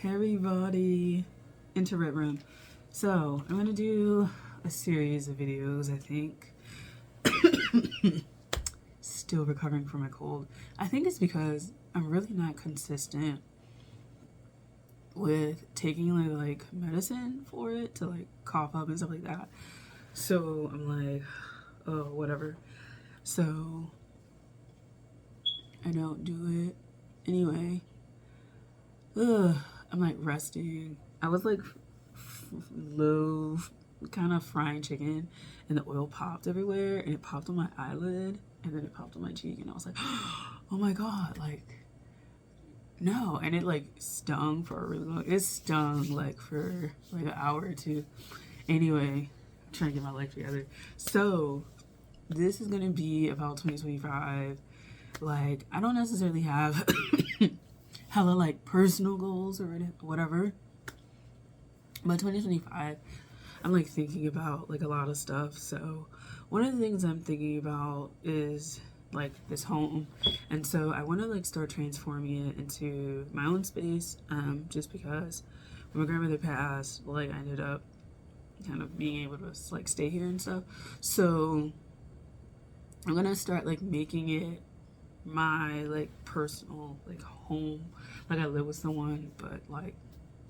Hey everybody, into Red Room. So I'm gonna do a series of videos. I think still recovering from my cold. I think it's because I'm really not consistent with taking like medicine for it to like cough up and stuff like that. So I'm like, oh whatever. So I don't do it anyway. I'm like resting. I was like low, kind of frying chicken, and the oil popped everywhere, and it popped on my eyelid, and then it popped on my cheek, and I was like, oh my god, like no, and it like stung for a really long. It stung like for like an hour or two. Anyway, I'm trying to get my life together. So this is gonna be about 2025. Like I don't necessarily have hella like personal goals or whatever. But 2025, I'm like thinking about like a lot of stuff. So one of the things I'm thinking about is like this home, and so I want to like start transforming it into my own space. Just because when my grandmother passed, like I ended up kind of being able to like stay here and stuff. So I'm gonna start like making it my like personal like home. Like I live with someone, but like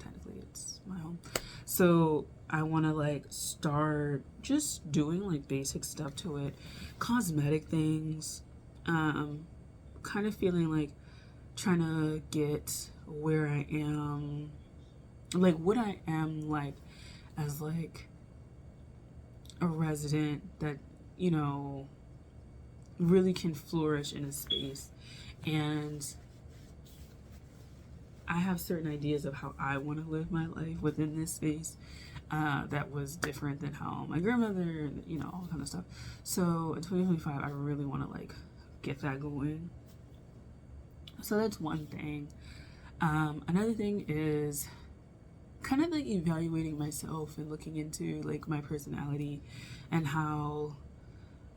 technically it's my home. So I want to like start just doing like basic stuff to it, cosmetic things, kind of feeling like trying to get where I am, like what I am like as like a resident that, you know, really can flourish in a space. And I have certain ideas of how I want to live my life within this space, that was different than how my grandmother, you know, all kind of stuff. So in 2025, I really want to like get that going. So that's one thing. Another thing is kind of like evaluating myself and looking into like my personality and how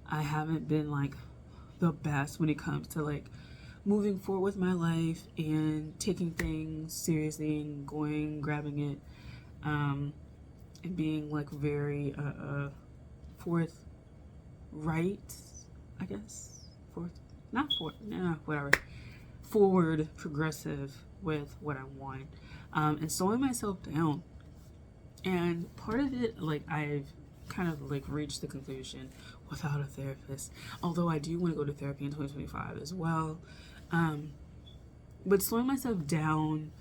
I haven't been like the best when it comes to like moving forward with my life and taking things seriously and going, grabbing it, and being like very forthright, I guess. Forward, progressive with what I want, and slowing myself down. And part of it, like I've kind of like reached the conclusion without a therapist, although I do want to go to therapy in 2025 as well. But slowing myself down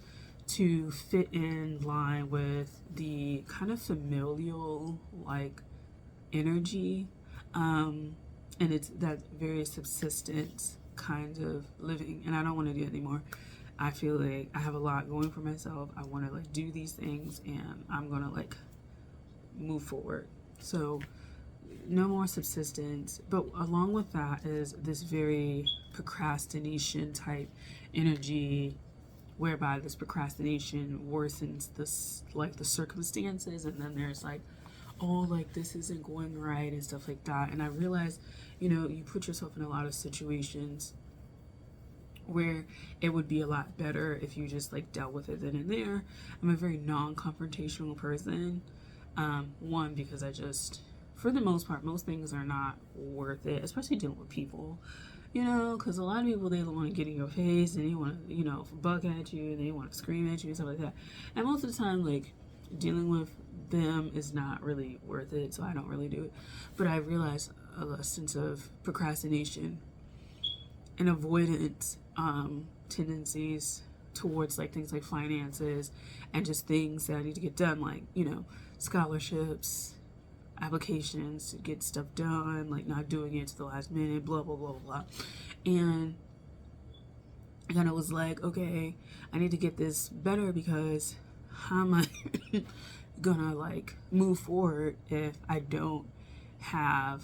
to fit in line with the kind of familial like energy, and it's that very subsistence kind of living, and I don't want to do it anymore. I feel like I have a lot going for myself. I want to like do these things, and I'm gonna like move forward. So no more subsistence, but along with that is this very procrastination type energy, whereby this procrastination worsens this like the circumstances, and then there's like, oh, like this isn't going right and stuff like that. And I realize, you know, you put yourself in a lot of situations where it would be a lot better if you just like dealt with it then and there. I'm a very non-confrontational person. One, because I just, for the most part, most things are not worth it, especially dealing with people, you know, because a lot of people, they want to get in your face and they want to, you know, buck at you and they want to scream at you and stuff like that. And most of the time, like, dealing with them is not really worth it, so I don't really do it. But I realize a sense of procrastination and avoidance, tendencies towards like things like finances and just things that I need to get done, like, you know, scholarships, applications to get stuff done, like not doing it to the last minute, blah blah blah blah. And I kind of was like, okay, I need to get this better, because how am I gonna like move forward if I don't have,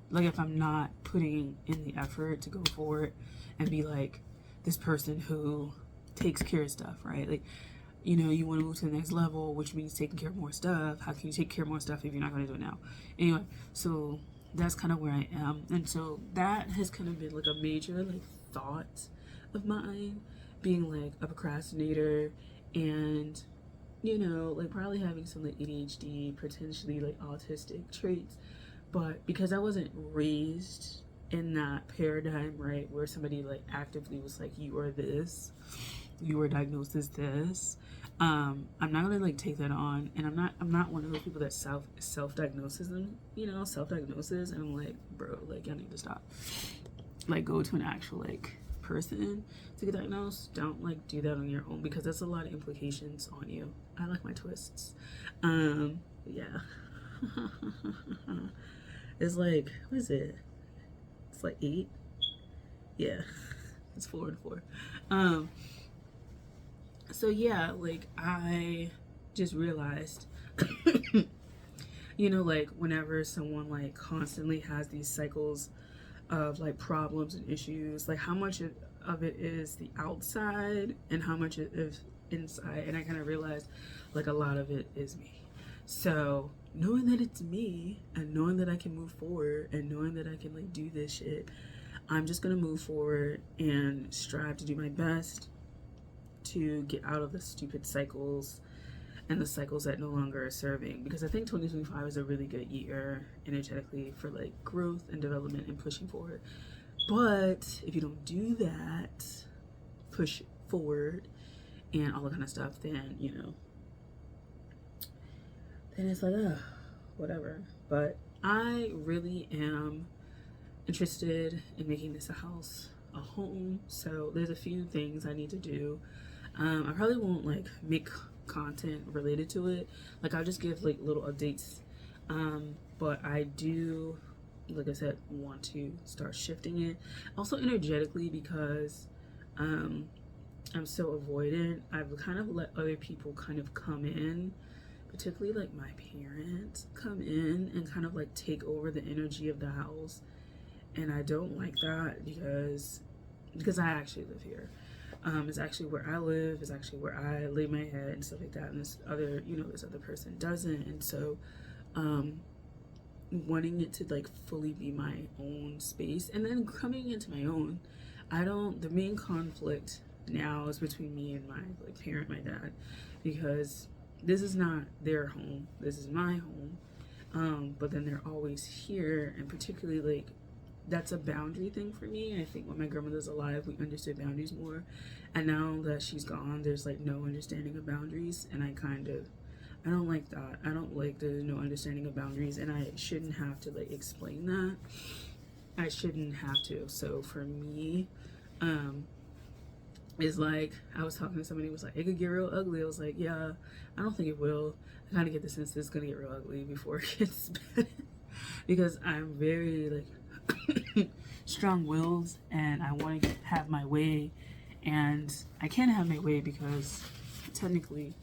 like, if I'm not putting in the effort to go forward and be like this person who takes care of stuff, right? Like, you know, you want to move to the next level, which means taking care of more stuff. How can you take care of more stuff if you're not going to do it now? Anyway, so that's kind of where I am. And so that has kind of been like a major like thought of mine, being like a procrastinator and like probably having some like ADHD, potentially like autistic traits. But because I wasn't raised in that paradigm, right, where somebody like actively was like, you are this, you were diagnosed as this, I'm not gonna like take that on, and I'm not one of those people that self-diagnoses them, self-diagnosis, and I'm like, bro, like y'all need to stop. Like go to an actual like person to get diagnosed. Don't like do that on your own, because that's a lot of implications on you. I like my twists. Yeah. It's like, what is it? It's like 8. Yeah. It's 4 and 4. So yeah, like I just realized like whenever someone like constantly has these cycles of like problems and issues, like how much of it is the outside and how much it is inside. And I kind of realized like a lot of it is me. So knowing that it's me, and knowing that I can move forward, and knowing that I can like do this shit, I'm just gonna move forward and strive to do my best to get out of the stupid cycles and the cycles that no longer are serving, because I think 2025 is a really good year energetically for like growth and development and pushing forward. But if you don't do that, push forward and all that kind of stuff, then then it's like, whatever. But I really am interested in making this a house, a home. So there's a few things I need to do. I probably won't like make content related to it. Like I'll just give like little updates. But I do, like I said, want to start shifting it. Also energetically, because I'm so avoidant. I've kind of let other people kind of come in, particularly like my parents come in and kind of like take over the energy of the house. And I don't like that, because I actually live here. It's actually where I live. It's actually where I lay my head and stuff like that. And this other person doesn't. And so, wanting it to like fully be my own space, and then coming into my own, the main conflict now is between me and my like parent, my dad, because this is not their home. This is my home. But then they're always here, and particularly like, that's a boundary thing for me. I think when my grandmother's alive, we understood boundaries more. And now that she's gone, there's like no understanding of boundaries. And I don't like that. I don't like there's no understanding of boundaries. And I shouldn't have to like explain that. I shouldn't have to. So for me, it's like, I was talking to somebody who was like, it could get real ugly. I was like, yeah, I don't think it will. I kind of get the sense that it's going to get real ugly before it gets bad. Because I'm very like, strong-willed, and I want to have my way, and I can't have my way because technically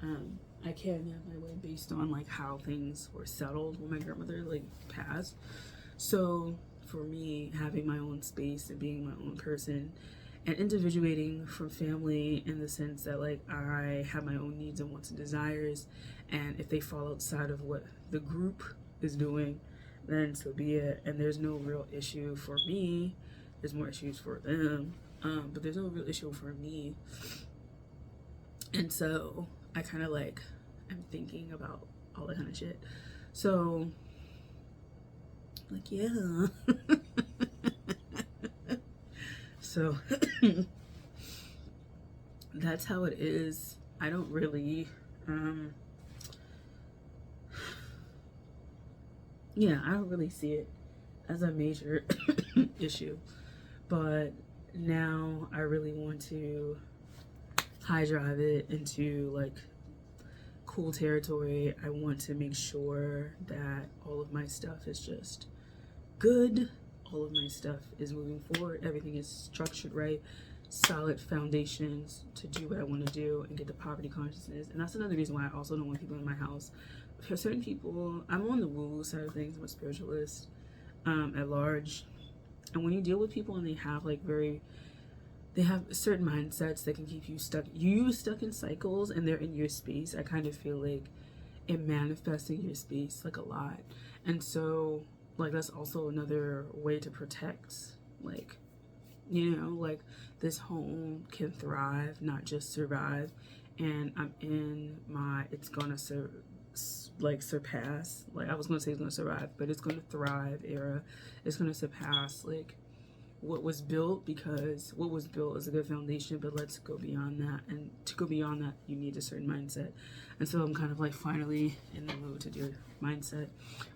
I can't have my way based on like how things were settled when my grandmother like passed. So for me, having my own space and being my own person and individuating from family, in the sense that like I have my own needs and wants and desires, and if they fall outside of what the group is doing, then so be it. And there's no real issue for me. There's more issues for them, but there's no real issue for me. And so I kind of like, I'm thinking about all that kind of shit. So like, yeah. So that's how it is. I don't really I don't really see it as a major issue. But now I really want to high drive it into like cool territory. I want to make sure that all of my stuff is just good. All of my stuff is moving forward. Everything is structured right. Solid foundations to do what I want to do and get the poverty consciousness. And that's another reason why I also don't want people in my house. For certain people, I'm on the woo side of things. I'm a spiritualist at large. And when you deal with people and they have like they have certain mindsets that can keep you stuck in cycles, and they're in your space, I kind of feel like it manifests in your space like a lot. And so like that's also another way to protect, like, like this home can thrive, not just survive. and I'm in my, it's gonna surpass, like I was gonna say it's gonna survive, but it's gonna thrive era. It's gonna surpass like what was built, because what was built is a good foundation, but let's go beyond that. And to go beyond that, you need a certain mindset. And so I'm kind of like finally in the mood to do mindset.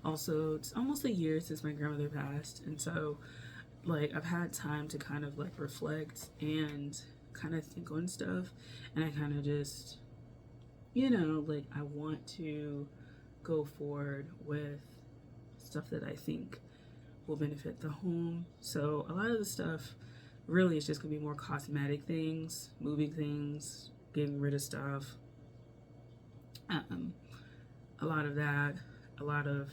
Also, it's almost a year since my grandmother passed, and so like I've had time to kind of like reflect and kind of think on stuff, and I kind of just, you know, like I want to go forward with stuff that I think will benefit the home. So a lot of the stuff really is just gonna be more cosmetic things, moving things, getting rid of stuff. A lot of that, a lot of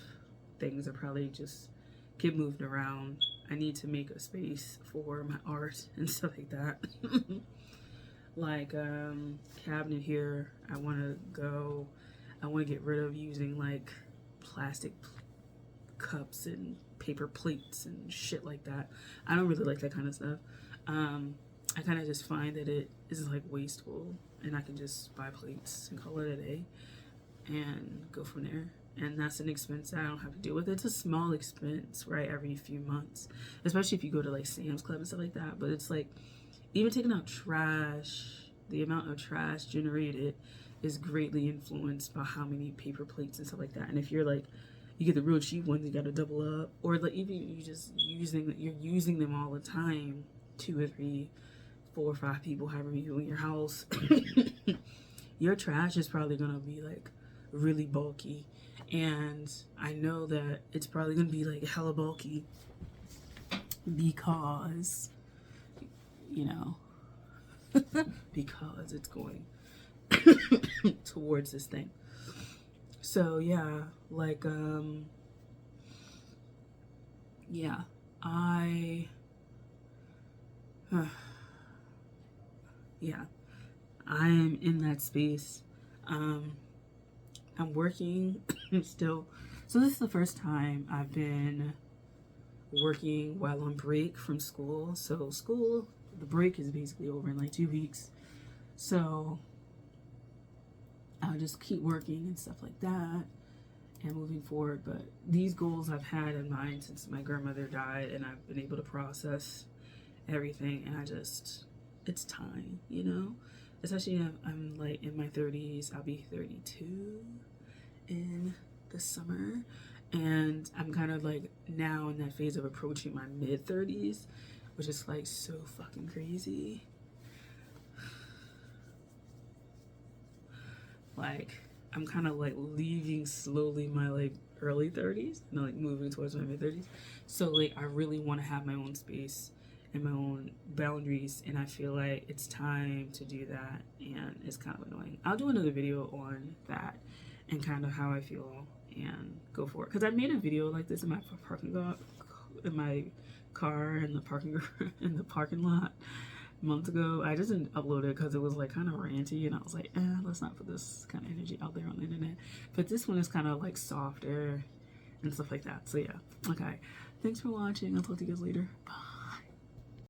things are probably just get moved around. I need to make a space for my art and stuff like that. Like cabinet here, I want to get rid of using like plastic cups and paper plates and shit like that. I don't really like that kind of stuff. I kind of just find that it is like wasteful, and I can just buy plates and call it a day and go from there. And that's an expense that I don't have to deal with. It's a small expense, right, every few months, especially if you go to like Sam's Club and stuff like that. But it's like, even taking out trash, the amount of trash generated is greatly influenced by how many paper plates and stuff like that. And if you're like, you get the real cheap ones, you gotta double up, or like even you just you're using them all the time, 2 or 3, 4 or 5 people, however many people in your house, your trash is probably gonna be like really bulky. And I know that it's probably gonna be like hella bulky because, you know, because it's going towards this thing. So yeah, like yeah, yeah, I'm in that space. I'm working still. So this is the first time I've been working while on break from school. So school, the break is basically over in like 2 weeks. So I'll just keep working and stuff like that and moving forward. But these goals I've had in mind since my grandmother died, and I've been able to process everything, and it's time, you know? Especially I'm like in my 30s. I'll be 32 in the summer, and I'm kind of like now in that phase of approaching my mid 30s, which is like so fucking crazy. Like I'm kind of like leaving slowly my like early 30s and like moving towards my mid 30s. So like I really want to have my own space and my own boundaries, and I feel like it's time to do that, and it's kind of annoying. I'll do another video on that and kind of how I feel and go for it, because I made a video like this in my parking lot, in my car in the parking lot months ago. I just didn't upload it because it was like kind of ranty, and I was like, let's not put this kind of energy out there on the internet. But this one is kind of like softer and stuff like that. So yeah, okay, thanks for watching. I'll talk to you guys later. Bye.